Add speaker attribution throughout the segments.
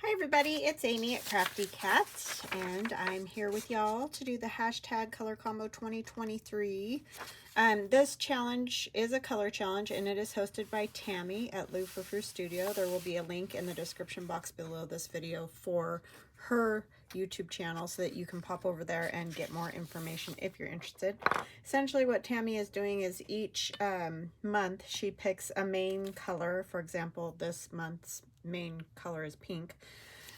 Speaker 1: Hi everybody, it's Amy at Crafty Cat, and I'm here with y'all to do the hashtag color combo 2023. This challenge is a color challenge, and it is hosted by Tammy at Lou Frou Studio. There will be a link in the description box below this video for her YouTube channel so that you can pop over there and get more information if you're interested. Essentially what Tammy is doing is each month she picks a main color. For example, this month's main color is pink,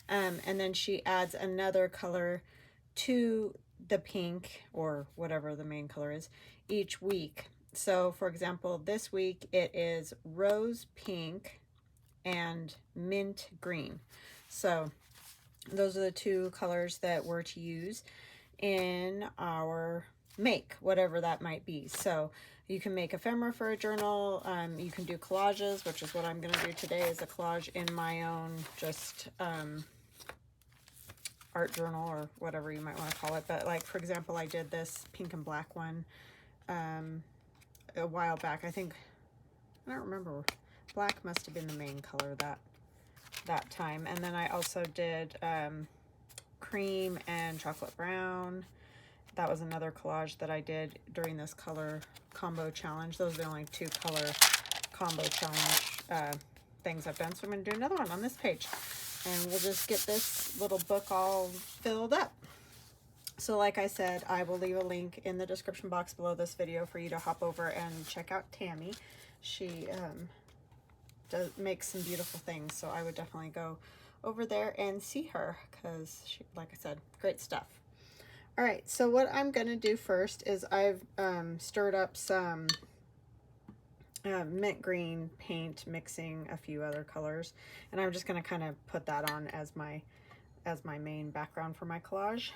Speaker 1: and then she adds another color to the pink or whatever the main color is each week. So for example, this week it is rose pink and mint green. So those are the two colors that we're to use in our make, whatever that might be. So you can make ephemera for a journal. You can do collages, which is what I'm going to do today, is a collage in my own just art journal or whatever you might want to call it. But like, for example, I did this pink and black one a while back. I think, I don't remember, black must have been the main color that time. And then I also did cream and chocolate brown. That was another collage that I did during this color combo challenge. Those are the only two color combo challenge things I've done. So I'm going to do another one on this page, and we'll just get this little book all filled up. So like I said, I will leave a link in the description box below this video for you to hop over and check out Tammy. She does make some beautiful things, so I would definitely go over there and see her because she, like I said, great stuff. All right, so what I'm going to do first is I've stirred up some mint green paint, mixing a few other colors, and I'm just going to kind of put that on as my main background for my collage.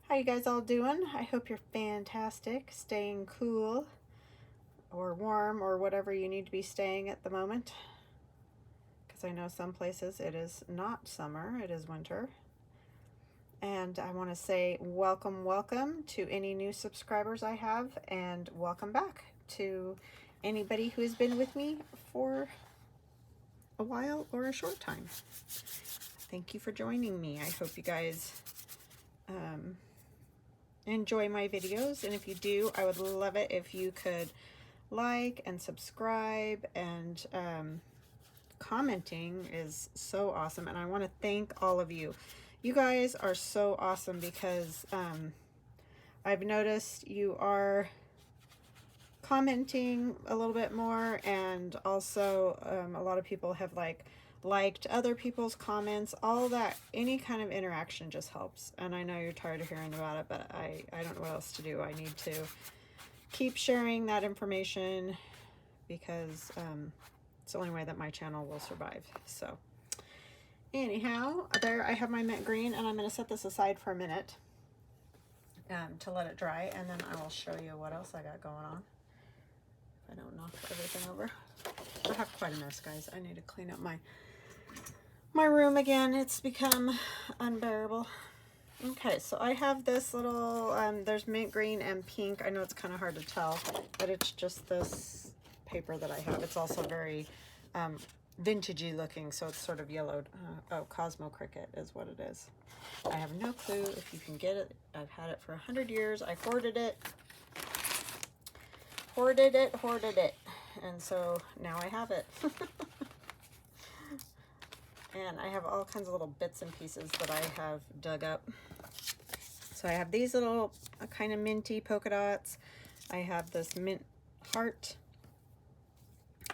Speaker 1: How you guys all doing? I hope you're fantastic, staying cool or warm or whatever you need to be staying at the moment, because I know some places it is not summer, it is winter. And I want to say welcome to any new subscribers I have, and welcome back to anybody who has been with me for a while or a short time. Thank you for joining me. I hope you guys enjoy my videos, and if you do, I would love it if you could like and subscribe, and commenting is so awesome, and I want to thank all of you. You guys are so awesome, because I've noticed you are commenting a little bit more, and also a lot of people have liked other people's comments. All that, any kind of interaction just helps. And I know you're tired of hearing about it, but I don't know what else to do. I need to keep sharing that information, because it's the only way that my channel will survive. So anyhow, there I have my mint green, and I'm going to set this aside for a minute to let it dry, and then I will show you what else I got going on. If I don't knock everything over. I have quite a mess, guys. I need to clean up my room again. It's become unbearable. Okay, so I have this little, there's mint green and pink. I know it's kind of hard to tell, but it's just this paper that I have. It's also very vintagey looking, so it's sort of yellowed. Oh, Cosmo Cricket is what it is. I have no clue if you can get it. I've had it for 100 years. I hoarded it, and so now I have it. And I have all kinds of little bits and pieces that I have dug up. So I have these little kind of minty polka dots. I have this mint heart,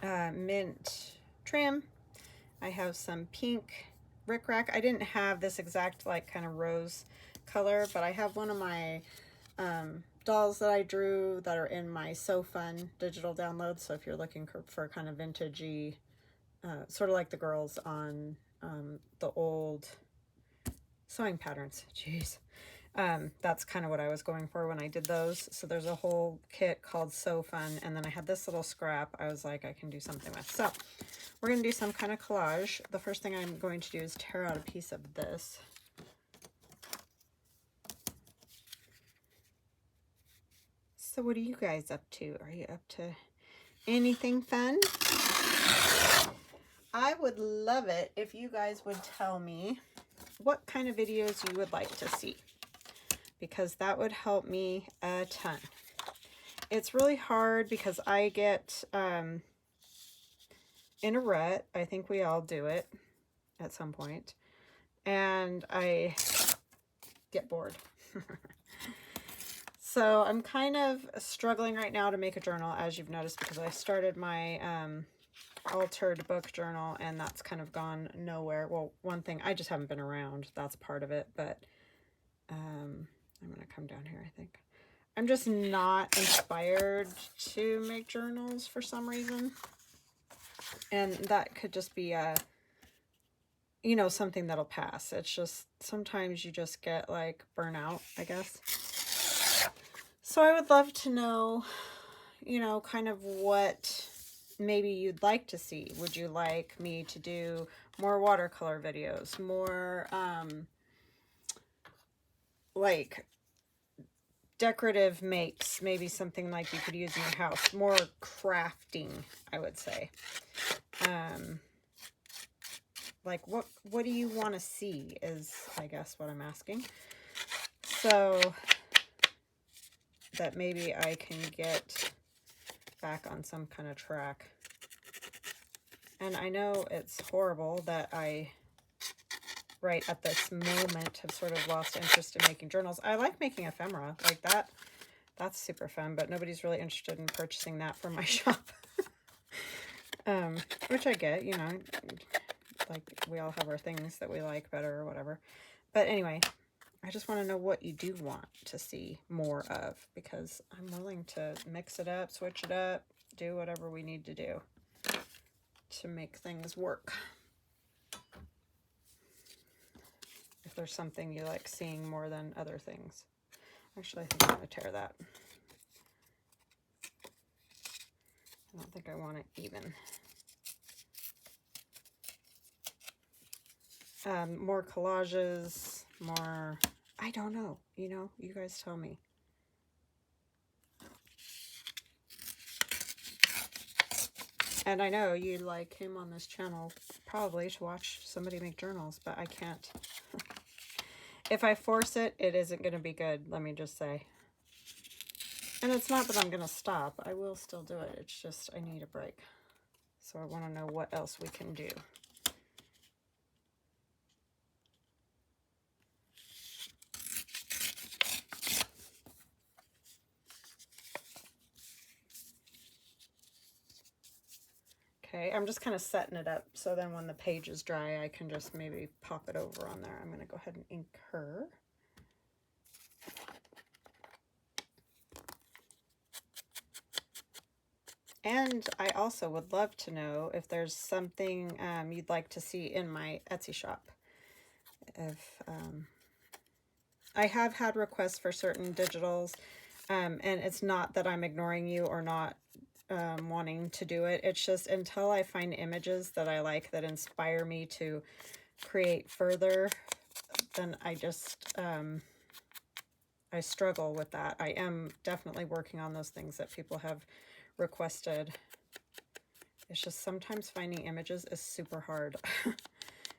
Speaker 1: mint trim. I have some pink rickrack. I didn't have this exact kind of rose color, but I have one of my dolls that I drew that are in my So Fun digital download. So if you're looking for kind of vintagey, sort of like the girls on the old sewing patterns, jeez, that's kind of what I was going for when I did those. So there's a whole kit called So Fun, and then I had this little scrap I was like, I can do something with. So we're going to do some kind of collage. The first thing I'm going to do is tear out a piece of this. So what are you guys up to? Are you up to anything fun? I would love it if you guys would tell me what kind of videos you would like to see, because that would help me a ton. It's really hard because I get in a rut. I think we all do it at some point, and I get bored. So I'm kind of struggling right now to make a journal, as you've noticed, because I started my altered book journal, and that's kind of gone nowhere. Well, one thing, I just haven't been around. That's part of it, but I'm going to come down here, I think. I'm just not inspired to make journals for some reason. And that could just be you know, something that'll pass. It's just, sometimes you just get like burnout, I guess. So I would love to know, you know, kind of what maybe you'd like to see. Would you like me to do more watercolor videos, more like decorative makes, maybe something like you could use in your house, more crafting, I would say. Like what do you want to see is, I guess, what I'm asking. So that maybe I can get back on some kind of track. And I know it's horrible that I, right at this moment, have sort of lost interest in making journals. I like making ephemera, like that. That's super fun, but nobody's really interested in purchasing that from my shop. Which I get, you know, like we all have our things that we like better or whatever. But anyway, I just want to know what you do want to see more of, because I'm willing to mix it up, switch it up, do whatever we need to do to make things work. If there's something you like seeing more than other things. Actually, I think I'm going to tear that. I don't think I want it even. More collages, more, I don't know, you know, you guys tell me. And I know you like came on this channel probably to watch somebody make journals, but I can't. If I force it, it isn't going to be good, let me just say. And it's not that I'm going to stop. I will still do it. It's just I need a break. So I want to know what else we can do. Okay, I'm just kind of setting it up so then when the page is dry, I can just maybe pop it over on there. I'm going to go ahead and ink her. And I also would love to know if there's something you'd like to see in my Etsy shop. If I have had requests for certain digitals, and it's not that I'm ignoring you or not wanting to do it. It's just until I find images that I like that inspire me to create further, then I just I struggle with that. I am definitely working on those things that people have requested. It's just sometimes finding images is super hard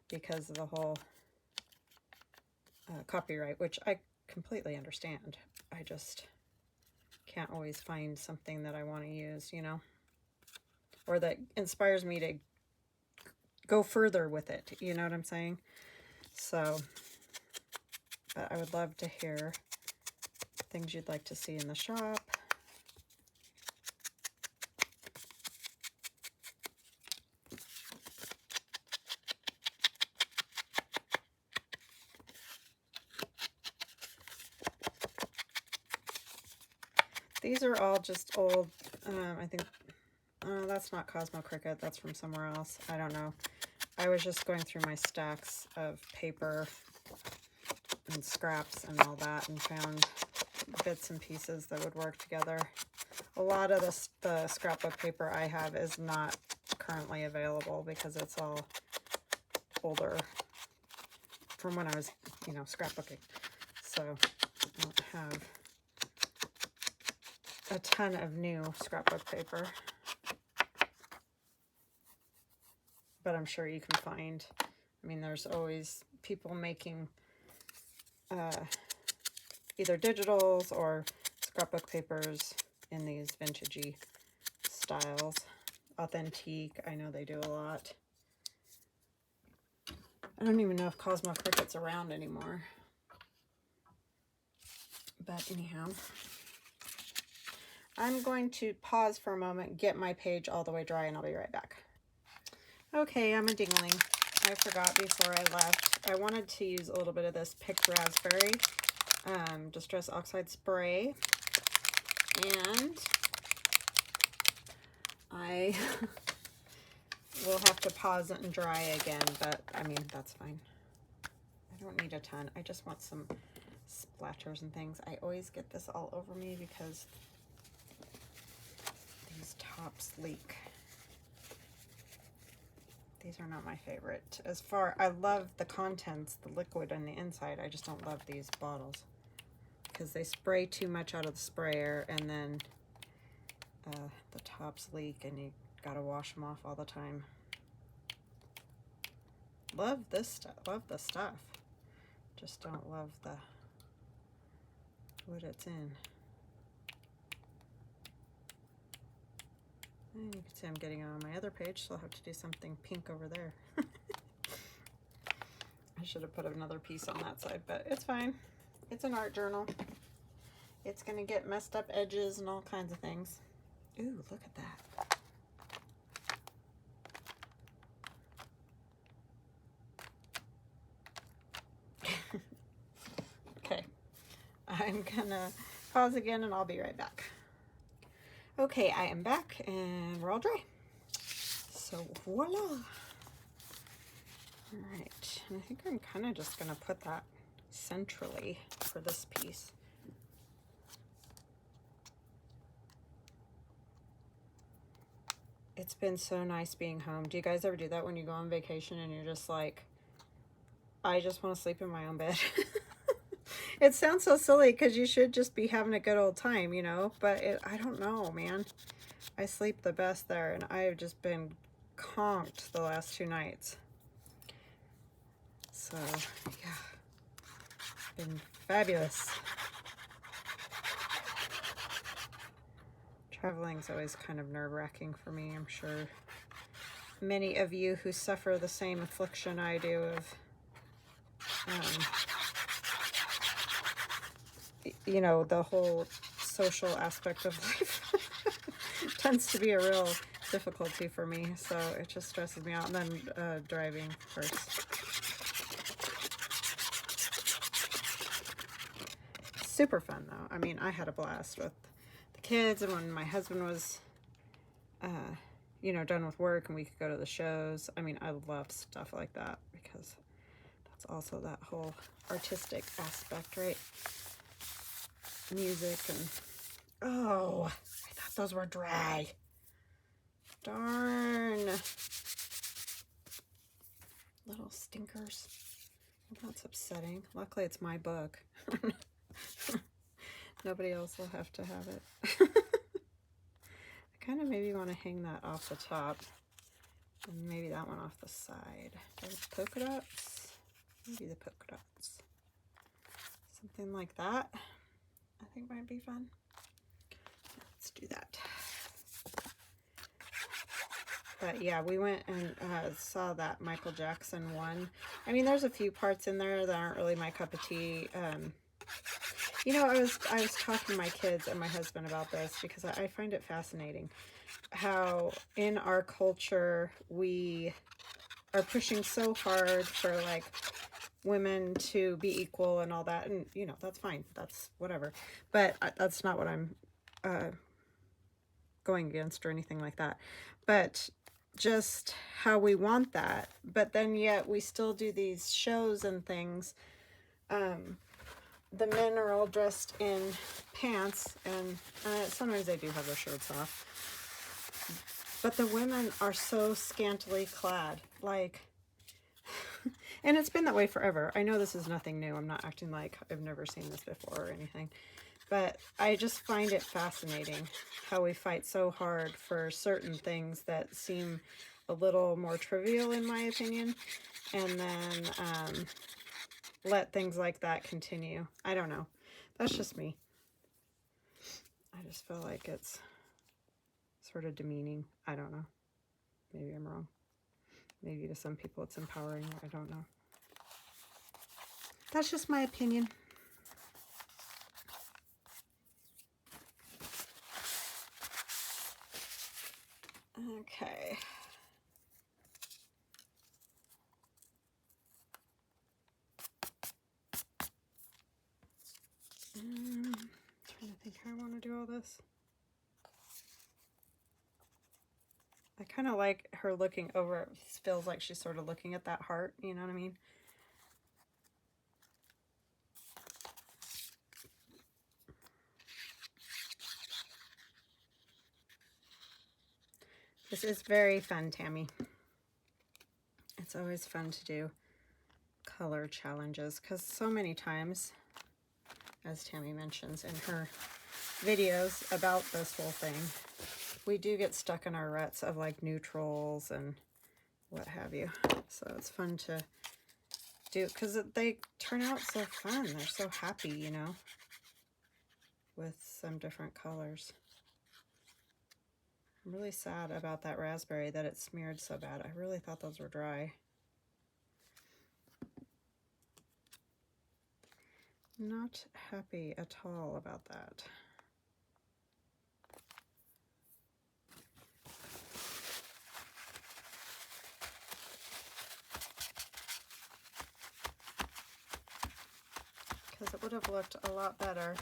Speaker 1: because of the whole copyright, which I completely understand. I just can't always find something that I want to use, you know, or that inspires me to go further with it, you know what I'm saying? So, but I would love to hear things you'd like to see in the shop. These are all just old, I think, that's not Cosmo Cricket, that's from somewhere else. I don't know. I was just going through my stacks of paper and scraps and all that and found bits and pieces that would work together. A lot of the scrapbook paper I have is not currently available because it's all older from when I was, you know, scrapbooking. So I don't have a ton of new scrapbook paper. but I'm sure you can find, I mean, there's always people making either digitals or scrapbook papers in these vintagey styles. Authentique, I know they do a lot. I don't even know if Cosmo Cricut's around anymore. But anyhow, I'm going to pause for a moment, get my page all the way dry, and I'll be right back. Okay, I'm a dingling. I forgot before I left. I wanted to use a little bit of this Picked Raspberry Distress Oxide Spray. And I will have to pause it and dry again, but I mean, that's fine. I don't need a ton. I just want some splatters and things. I always get this all over me because these tops leak. These are not my favorite. I love the contents, the liquid on the inside. I just don't love these bottles because they spray too much out of the sprayer, and then the tops leak and you gotta wash them off all the time. Love this stuff, love the stuff. Just don't love what it's in. And you can see I'm getting it on my other page, so I'll have to do something pink over there. I should have put another piece on that side, but it's fine. It's an art journal. It's gonna get messed up edges and all kinds of things. Ooh, look at that. Okay, I'm gonna pause again and I'll be right back. Okay, I am back and we're all dry. So voila. All right, and I think I'm kind of just gonna put that centrally for this piece. It's been so nice being home. Do you guys ever do that when you go on vacation and you're just like, I just want to sleep in my own bed? It sounds so silly because you should just be having a good old time, you know, but I don't know, man. I sleep the best there, and I have just been conked the last 2 nights. So, yeah, it's been fabulous. Traveling's always kind of nerve-wracking for me. I'm sure many of you who suffer the same affliction I do of, you know, the whole social aspect of life tends to be a real difficulty for me. So it just stresses me out. And then driving, of course. Super fun, though. I mean, I had a blast with the kids, and when my husband was, you know, done with work and we could go to the shows. I mean, I love stuff like that because that's also that whole artistic aspect, right? Music and, oh, I thought those were dry. Darn. Little stinkers. Well, that's upsetting. Luckily, it's my book. Nobody else will have to have it. I kind of maybe want to hang that off the top. And maybe that one off the side. Those polka dots. Maybe the polka dots. Something like that. I think might be fun. Let's do that. But yeah, we went and saw that Michael Jackson one. I mean, there's a few parts in there that aren't really my cup of tea. You know, I was talking to my kids and my husband about this because I find it fascinating how in our culture we are pushing so hard for like women to be equal and all that, and you know, that's fine, that's whatever, but that's not what I'm going against or anything like that, but just how we want that, but then yet we still do these shows and things. The men are all dressed in pants, and sometimes they do have their shirts off, but the women are so scantily clad, like, and it's been that way forever. I know this is nothing new. I'm not acting like I've never seen this before or anything, but I just find it fascinating how we fight so hard for certain things that seem a little more trivial in my opinion, and then let things like that continue. I don't know. That's just me. I just feel like it's sort of demeaning. I don't know. Maybe I'm wrong. Maybe to some people it's empowering. I don't know. That's just my opinion. Okay. Trying to think how I want to do all this. I kind of like her looking over. It feels like she's sort of looking at that heart, you know what I mean? This is very fun, Tammy. It's always fun to do color challenges because so many times, as Tammy mentions in her videos about this whole thing, we do get stuck in our ruts of like neutrals and what have you. So it's fun to do because they turn out so fun. They're so happy, you know, with some different colors. I'm really sad about that raspberry that it smeared so bad. I really thought those were dry. Not happy at all about that. Because it would have looked a lot better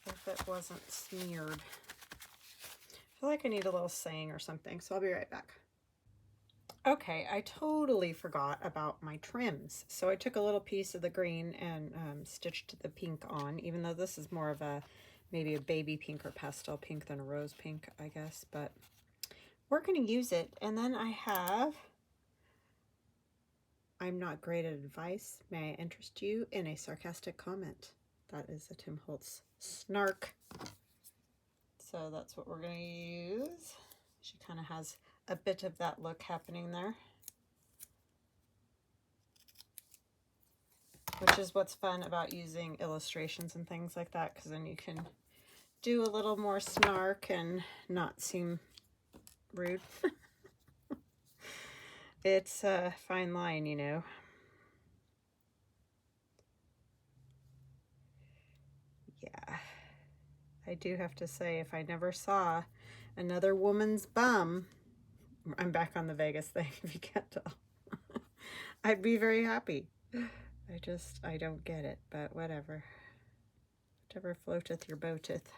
Speaker 1: if it wasn't smeared. I feel like I need a little saying or something, so I'll be right back. Okay, I totally forgot about my trims. So I took a little piece of the green and stitched the pink on, even though this is more of a, maybe a baby pink or pastel pink than a rose pink, I guess, but we're going to use it. And then I have, I'm not great at advice. May I interest you in a sarcastic comment? That is a Tim Holtz snark. So that's what we're going to use. She kind of has a bit of that look happening there, which is what's fun about using illustrations and things like that, because then you can do a little more snark and not seem rude. It's a fine line, you know. Yeah, I do have to say, if I never saw another woman's bum, I'm back on the Vegas thing, if you can't tell, I'd be very happy. I don't get it, but whatever. Whatever floateth your boateth.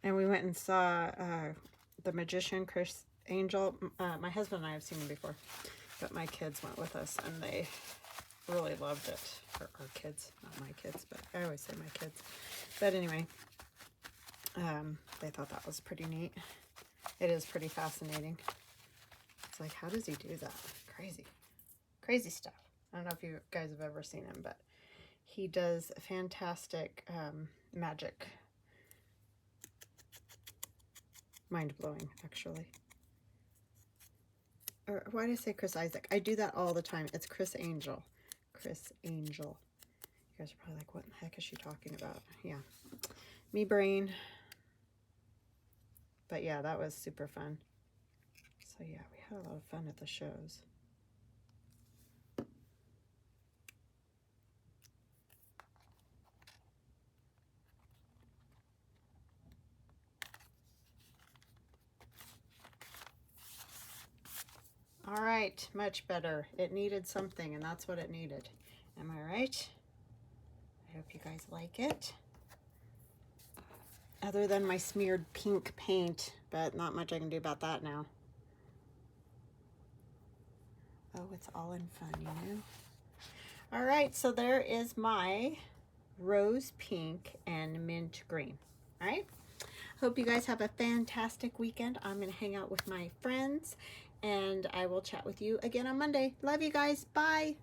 Speaker 1: And we went and saw The Magician, Chris Angel. My husband and I have seen him before, but my kids went with us, and they really loved it. Or our kids, not my kids, but I always say my kids. But anyway, they thought that was pretty neat. It is pretty fascinating. It's like, how does he do that? Crazy. Crazy stuff. I don't know if you guys have ever seen him, but he does fantastic magic. Mind-blowing, actually. Or why did I say Chris Isaac? I do that all the time. It's Chris Angel. Chris Angel. You guys are probably like, what in the heck is she talking about? Yeah. Me brain. But yeah, that was super fun. So yeah, we had a lot of fun at the shows. All right, much better. It needed something, and that's what it needed. Am I right? I hope you guys like it. Other than my smeared pink paint, but not much I can do about that now. Oh, it's all in fun, you know? All right, so there is my rose pink and mint green. All right? Hope you guys have a fantastic weekend. I'm going to hang out with my friends and I will chat with you again on Monday. Love you guys. Bye.